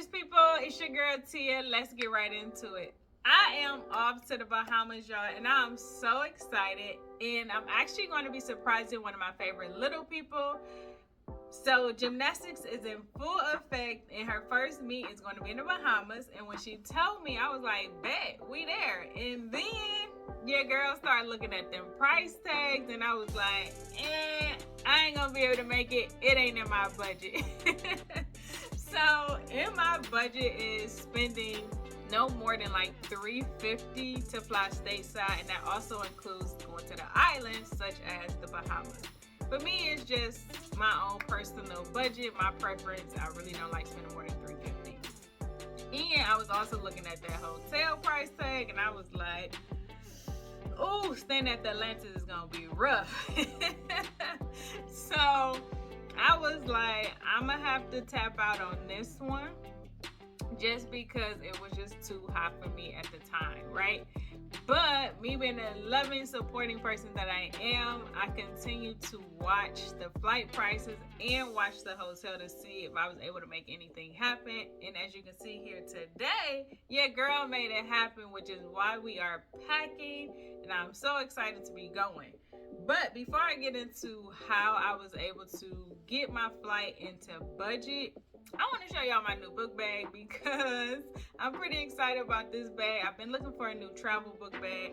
gorgeous people, it's your girl Tia. Let's get right into it. I am off to the Bahamas, y'all, and I'm so excited. And I'm actually going to be surprising one of my favorite little people. So gymnastics is in full effect, and her first meet is going to be in the Bahamas. And when she told me, I was like, bet, we there. And then your girl started looking at them price tags, and I was like, I ain't gonna be able to make it. It ain't in my budget. So in my budget is spending no more than like $350 to fly stateside, and that also includes going to the islands such as the Bahamas. For me, it's just my own personal budget, my preference. I really don't like spending more than $350. And I was also looking at that hotel price tag, and I was like, ooh, staying at the Atlantis is gonna be rough. So I was like, I'm gonna have to tap out on this one just because it was just too hot for me at the time, right? But me being a loving, supporting person that I am, I continue to watch the flight prices and watch the hotel to see if I was able to make anything happen. And as you can see here today, your girl made it happen, which is why we are packing, and I'm so excited to be going. But before I get into how I was able to get my flight into budget, I want to show y'all my new book bag because I'm pretty excited about this bag. I've been looking for a new travel book bag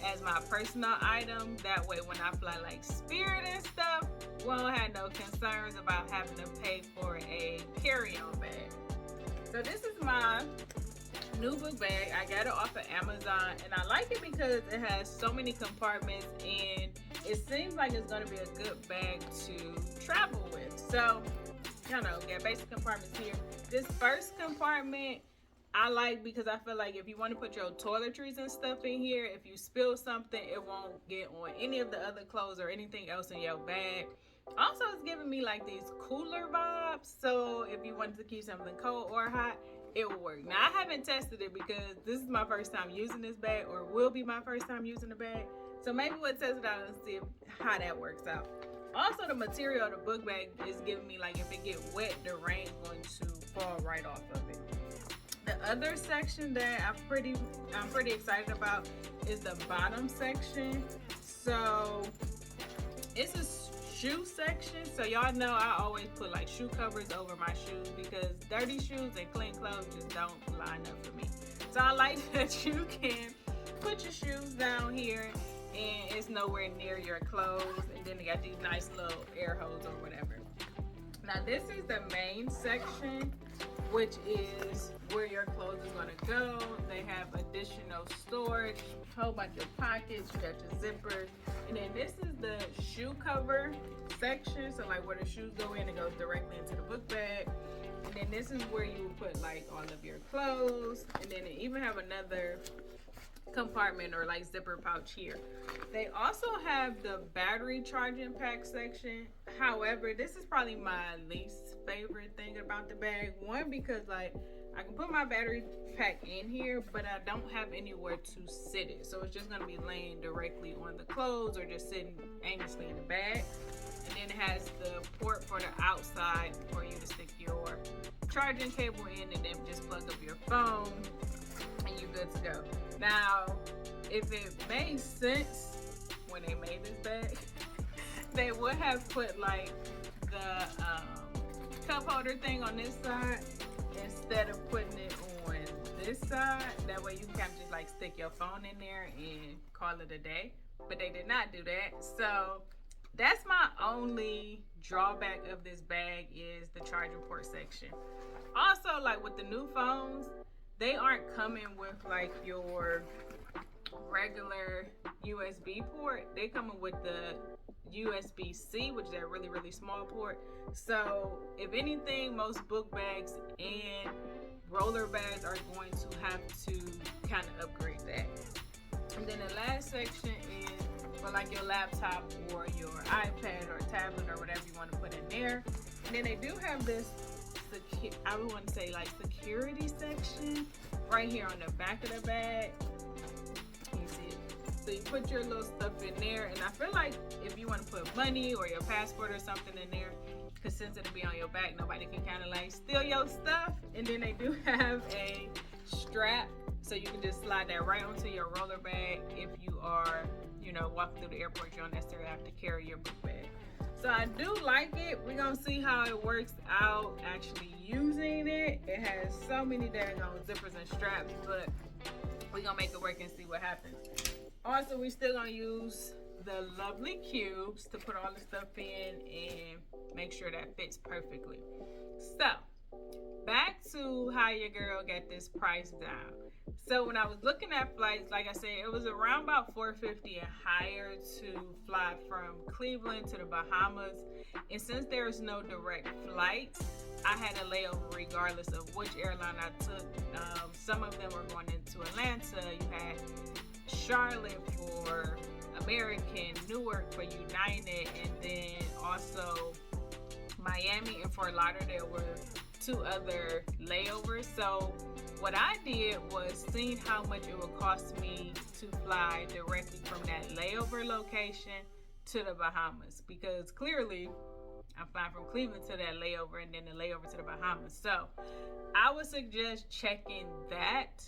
as my personal item. That way when I fly like Spirit and stuff, we won't have no concerns about having to pay for a carry-on bag. So this is my new book bag. I got it off of Amazon, and I like it because it has so many compartments, and it seems like it's going to be a good bag to travel with. So you know, get basic compartments here. This first compartment I like because I feel like if you want to put your toiletries and stuff in here, if you spill something, it won't get on any of the other clothes or anything else in your bag. Also, it's giving me like these cooler vibes, so if you wanted to keep something cold or hot, it will work. Now, I haven't tested it because this is my first time using this bag, or will be my first time using the bag, so maybe we'll test it out and see how that works out. Also, the material of the book bag is giving me like if it get wet, the rain's going to fall right off of it. The other section that I'm pretty excited about is the bottom section. So it's a shoe section. So y'all know I always put like shoe covers over my shoes because dirty shoes and clean clothes just don't line up for me. So I like that you can put your shoes down here and it's nowhere near your clothes, and then they got these nice little air holes or whatever. Now this is the main section, which is where your clothes are going to go. They have additional storage, a whole bunch of pockets, you got your zippers, and then this is the shoe cover section, so like where the shoes go in, it goes directly into the book bag. And then this is where you would put like all of your clothes, and then they even have another compartment or like zipper pouch here. They also have the battery charging pack section. However, this is probably my least favorite thing about the bag. One, because like I can put my battery pack in here, but I don't have anywhere to sit it, so it's just going to be laying directly on the clothes or just sitting aimlessly in the bag. And then it has the port for the outside for you to stick your charging cable in, and then just plug up your phone and you're good to go. Now, if it made sense when they made this bag, they would have put like the cup holder thing on this side instead of putting it on this side. That way you can kind of just like stick your phone in there and call it a day. But they did not do that. So that's my only drawback of this bag is the charging port section. Also, like with the new phones, they aren't coming with like your regular USB port. They coming with the USB-C, which is a really, really small port. So if anything, most book bags and roller bags are going to have to kind of upgrade that. And then the last section is for like your laptop or your iPad or tablet or whatever you want to put in there. And then they do have this, I would want to say like security section right here on the back of the bag. You see it? So you put your little stuff in there, and I feel like if you want to put money or your passport or something in there, because since it'll be on your back, nobody can kind of like steal your stuff. And then they do have a strap, so you can just slide that right onto your roller bag. If you are, you know, walking through the airport, you don't necessarily have to carry your book bag. So I do like it. We're gonna see how it works out actually using it. It has so many daggone zippers and straps, but we're gonna make it work and see what happens. Also, we still gonna use the lovely cubes to put all the stuff in and make sure that fits perfectly. So back to how your girl got this price down. So when I was looking at flights, like I said, it was around about $450 and higher to fly from Cleveland to the Bahamas. And since there's no direct flights, I had a layover regardless of which airline I took. Some of them were going into Atlanta. You had Charlotte for American, Newark for United, and then also Miami and Fort Lauderdale were 2 other layovers. So what I did was seeing how much it would cost me to fly directly from that layover location to the Bahamas, because clearly I'm flying from Cleveland to that layover and then the layover to the Bahamas. So I would suggest checking that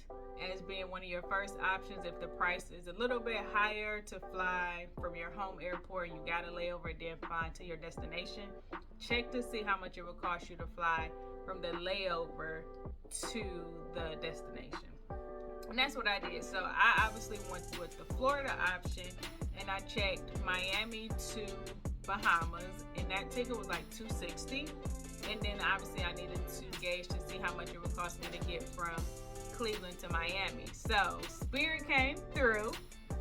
as being one of your first options. If the price is a little bit higher to fly from your home airport, you got a layover and then fly to your destination, check to see how much it would cost you to fly from the layover to the destination. And that's what I did. So I obviously went with the Florida option, and I checked Miami to Bahamas, and that ticket was like $260. And then obviously I needed to gauge to see how much it would cost me to get from Cleveland to Miami. So Spirit came through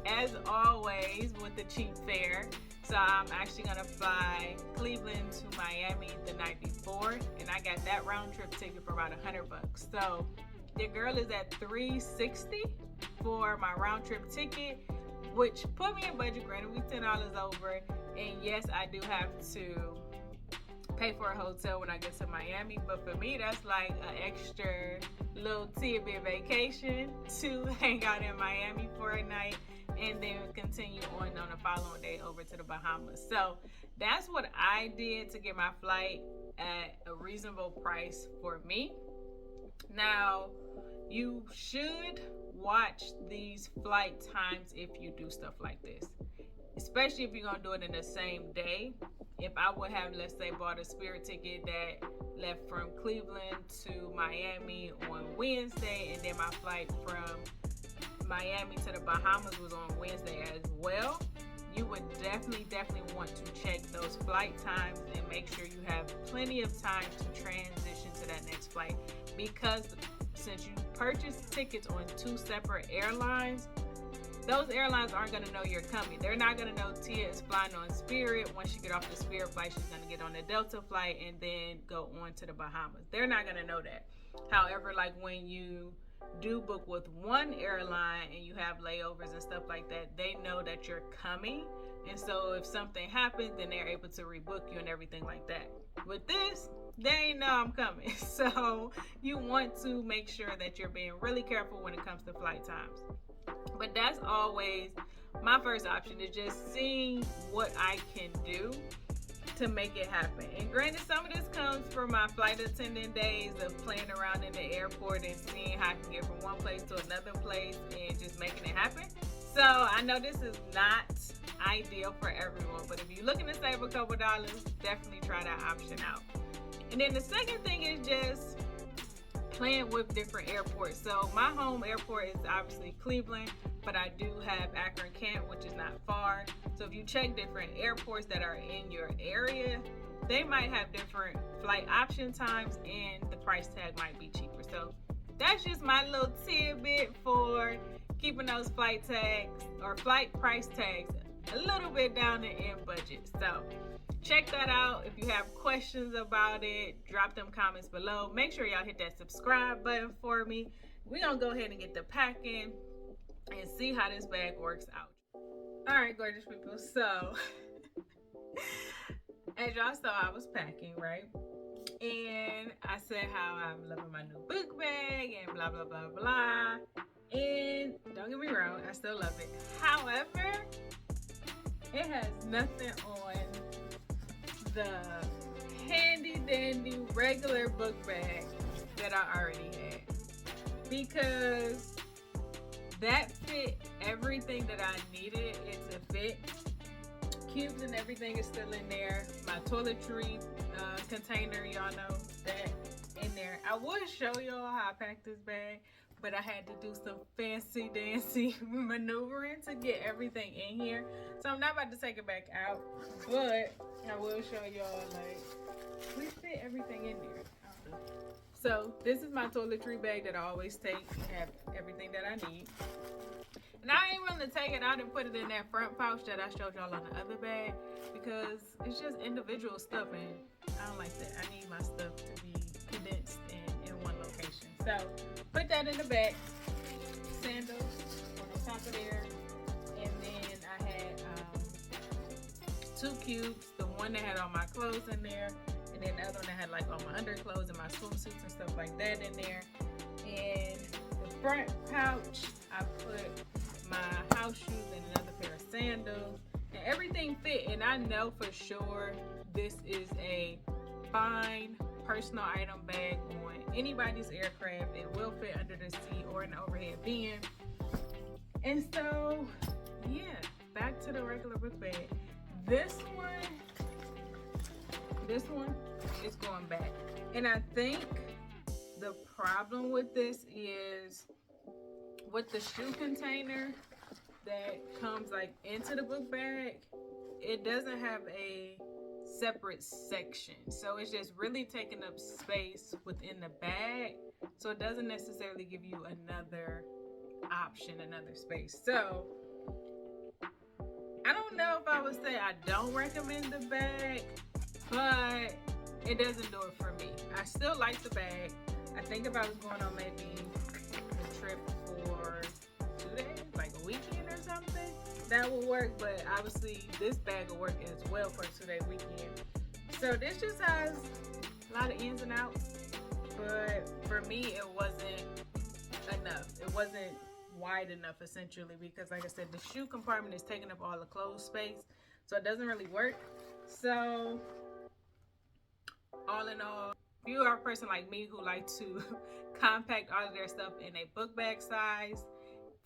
as always with the cheap fare. So I'm actually gonna fly Cleveland to Miami the night before, and I got that round trip ticket for about $100. So the girl is at $360 for my round trip ticket, which put me in budget. Granted, we $10 over, and yes, I do have to pay for a hotel when I get to Miami, but for me that's like an extra little tidbit vacation to hang out in Miami for a night and then continue on the following day over to the Bahamas. So that's what I did to get my flight at a reasonable price for me. Now, you should watch these flight times if you do stuff like this, especially if you're gonna do it in the same day. If I would have, let's say, bought a Spirit ticket that left from Cleveland to Miami on Wednesday, and then my flight from Miami to the Bahamas was on Wednesday as well, you would definitely want to check those flight times and make sure you have plenty of time to transition to that next flight. Because since you purchased tickets on 2 separate airlines, those airlines aren't going to know you're coming. They're not going to know Tia is flying on Spirit. Once she get off the Spirit flight, she's going to get on the Delta flight and then go on to the Bahamas. They're not going to know that. However, like when you do book with one airline and you have layovers and stuff like that, they know that you're coming. And so if something happens, then they're able to rebook you and everything like that. With this, they ain't know I'm coming. So you want to make sure that you're being really careful when it comes to flight times. But that's always my first option, is just seeing what I can do to make it happen. And granted, some of this comes from my flight attendant days of playing around in the airport and seeing how I can get from one place to another place and just making it happen. So I know this is not ideal for everyone, but if you're looking to save a couple dollars, definitely try that option out. And then the second thing is just playing with different airports. So my home airport is obviously Cleveland, but I do have Akron, Kent, which is not far. So if you check different airports that are in your area, they might have different flight option times and the price tag might be cheaper. So that's just my little tidbit for keeping those flight tags or flight price tags a little bit down in budget. So check that out. If you have questions about it, drop them comments below. Make sure y'all hit that subscribe button for me. We're gonna go ahead and get the packing and see how this bag works out. All right, gorgeous people. So as y'all saw, I was packing, right? And I said how I'm loving my new book bag and blah, blah, blah, blah. And don't get me wrong, I still love it. However, it has nothing on the handy dandy regular book bag that I already had, because that fit everything that I needed it to fit. Cubes and everything is still in there. My toiletry container, y'all know that in there. I would show y'all how I packed this bag, but I had to do some fancy dancy maneuvering to get everything in here. So I'm not about to take it back out, but I will show y'all, like, we fit everything in there. So this is my toiletry bag that I always take and have everything that I need. And I ain't willing to take it out and put it in that front pouch that I showed y'all on the other bag, because it's just individual stuff and I don't like that. I need my stuff to be condensed in one location. So put that in the back. Sandals on the top of there. And then I had 2 cubes. The one that had all my clothes in there, and then the other one that had like all my underclothes and my swimsuits and stuff like that in there. And the front pouch, I put my house shoes and another pair of sandals, and everything fit. And I know for sure this is a fine personal item bag on anybody's aircraft. It will fit under the seat or in the overhead bin. And so yeah, back to the regular book bag. This one is going back, and I think the problem with this is with the shoe container that comes like into the book bag, it doesn't have a separate section, so it's just really taking up space within the bag, so it doesn't necessarily give you another option, another space. So I don't know if I would say I don't recommend the bag, but it doesn't do it for me. I still like the bag. I think if I was going on maybe a trip for 2 days, like a weekend or something, that would work. But obviously this bag will work as well for a 2-day weekend. So this just has a lot of ins and outs, but for me it wasn't enough. It wasn't wide enough, essentially, because like I said, the shoe compartment is taking up all the clothes space, so it doesn't really work. So all in all, if you are a person like me who like to compact all of their stuff in a book bag size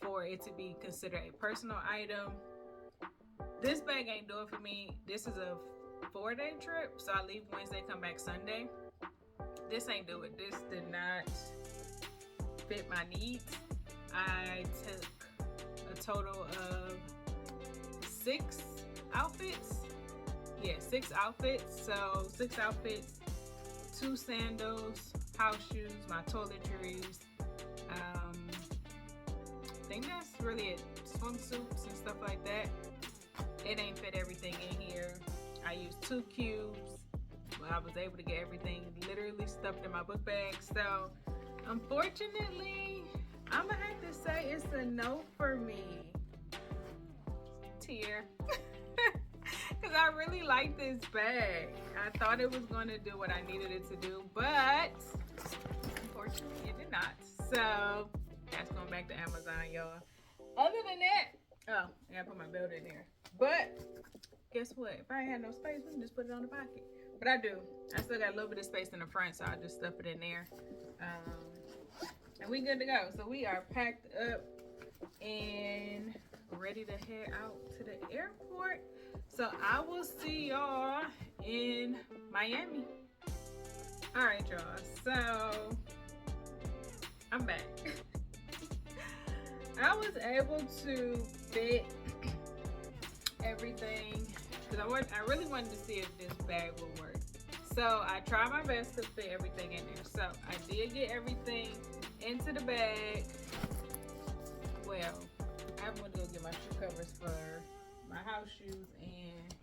for it to be considered a personal item, this bag ain't doing for me. This is a 4-day trip, so I leave Wednesday, come back Sunday. This ain't do it. This did not fit my needs. I took a total of 6 outfits. Yeah, 6 outfits. So 6 outfits, 2 sandals, house shoes, my toiletries. I think that's really it. Swimsuits and stuff like that. It ain't fit everything in here. I used 2 cubes, but I was able to get everything literally stuffed in my book bag. So unfortunately, I'm gonna have to say it's a no for me. Tear. Because I really like this bag. I thought it was going to do what I needed it to do, but unfortunately it did not. So that's going back to Amazon, y'all. Other than that, oh, I gotta put my belt in there. But guess what? If I ain't had no space, we can just put it on the pocket. But I do. I still got a little bit of space in the front, so I just stuff it in there. And we good to go. So we are packed up and ready to head out to the airport. So I will see y'all in Miami. All right, y'all. So I'm back. I was able to fit everything because I really wanted to see if this bag would work. So I tried my best to fit everything in there. So I did get everything into the bag. Well, I'm gonna go get my shoe covers for my house shoes and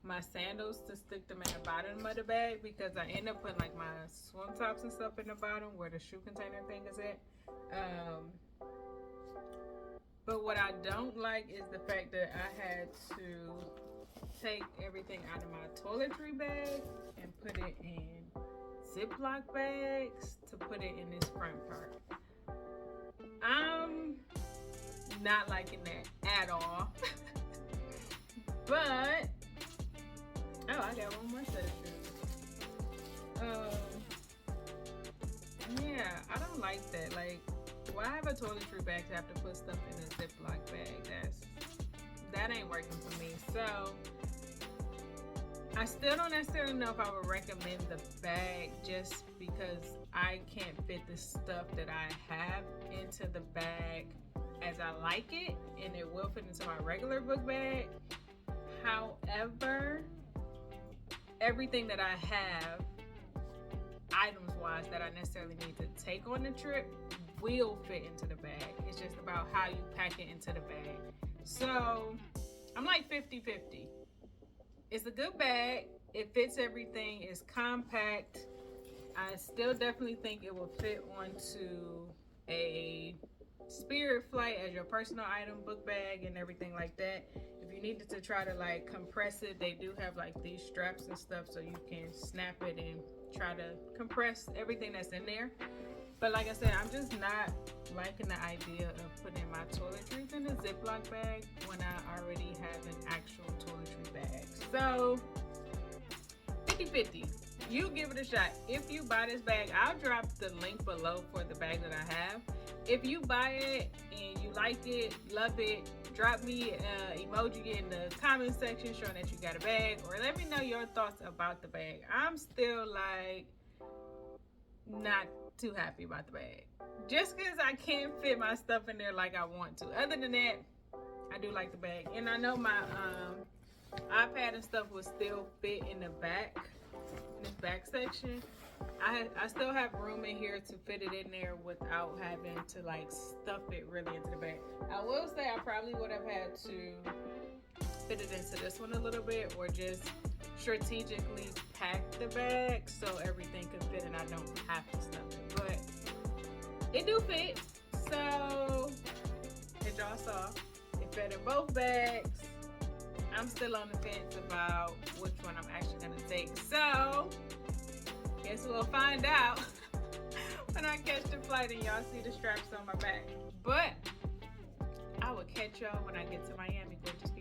my sandals to stick them in the bottom of the bag, because I end up putting like my swim tops and stuff in the bottom where the shoe container thing is at. But what I don't like is the fact that I had to take everything out of my toiletry bag and put it in Ziploc bags to put it in this front part. I'm not liking that at all. But oh, I got one more set of shoes. Yeah, I don't like that. Like, why have a toiletry bag to have to put stuff in a Ziploc bag? That ain't working for me. So I still don't necessarily know if I would recommend the bag, just because I can't fit the stuff that I have into the bag as I like it, and it will fit into my regular book bag. However, everything that I have, items wise, that I necessarily need to take on the trip will fit into the bag. It's just about how you pack it into the bag. So I'm like 50-50. It's a good bag. It fits everything. It's compact. I still definitely think it will fit onto a Spirit flight as your personal item book bag and everything like that. If you needed to try to like compress it, they do have like these straps and stuff so you can snap it and try to compress everything that's in there. But like I said, I'm just not liking the idea of putting my toiletries in a Ziploc bag when I already have an actual toiletry bag. So 50-50. You give it a shot. If you buy this bag, I'll drop the link below for the bag that I have. If you buy it and you like it, love it, drop me an emoji in the comment section showing that you got a bag, or let me know your thoughts about the bag. I'm still like not too happy about the bag, just because I can't fit my stuff in there like I want to. Other than that, I do like the bag, and I know my iPad and stuff will still fit in the back, in this back section. I still have room in here to fit it in there without having to like stuff it really into the bag. I will say I probably would have had to fit it into this one a little bit, or just strategically pack the bag so everything can fit and I don't have to stuff it. But it do fit. So as y'all saw, it fit in both bags. I'm still on the fence about which one I'm actually gonna take. So guess we'll find out when I catch the flight and y'all see the straps on my back. But I will catch y'all when I get to Miami, gorgeous